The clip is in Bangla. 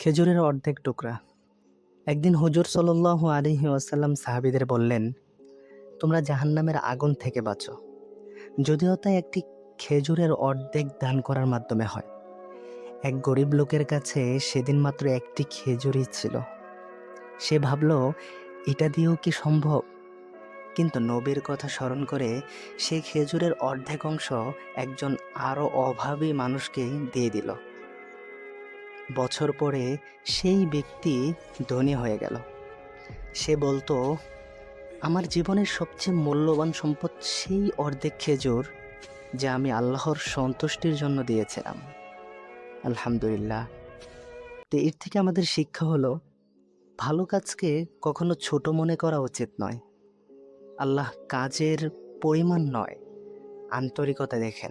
খেজুরের অর্ধেক টুকরা। একদিন হুজুর সাল্লাল্লাহু আলাইহি ওয়াসাল্লাম সাহাবীদের বললেন, তোমরা জাহান্নামের আগুন থেকে বাঁচো, যদিও তা একটি খেজুরের অর্ধেক দান করার মাধ্যমে হয়। এক গরিব লোকের কাছে সেদিন মাত্র একটি খেজুরই ছিল। সে ভাবল, এটা দিয়েও কি সম্ভব? কিন্তু নবীর কথা স্মরণ করে সেই খেজুরের অর্ধেক অংশ একজন আরো অভাবী মানুষকে দিয়ে দিল। বছর পরে সেই ব্যক্তি ধনী হয়ে গেল। সে বলতো, আমার জীবনের সবচেয়ে মূল্যবান সম্পদ সেই অর্ধেক খেজুর যা আমি আল্লাহর সন্তুষ্টির জন্য দিয়েছিলাম। আলহামদুলিল্লাহ। তো এর থেকে আমাদের শিক্ষা হলো, ভালো কাজকে কখনো ছোট মনে করা উচিত নয়। আল্লাহ কাজের পরিমাণ নয়, আন্তরিকতা দেখেন।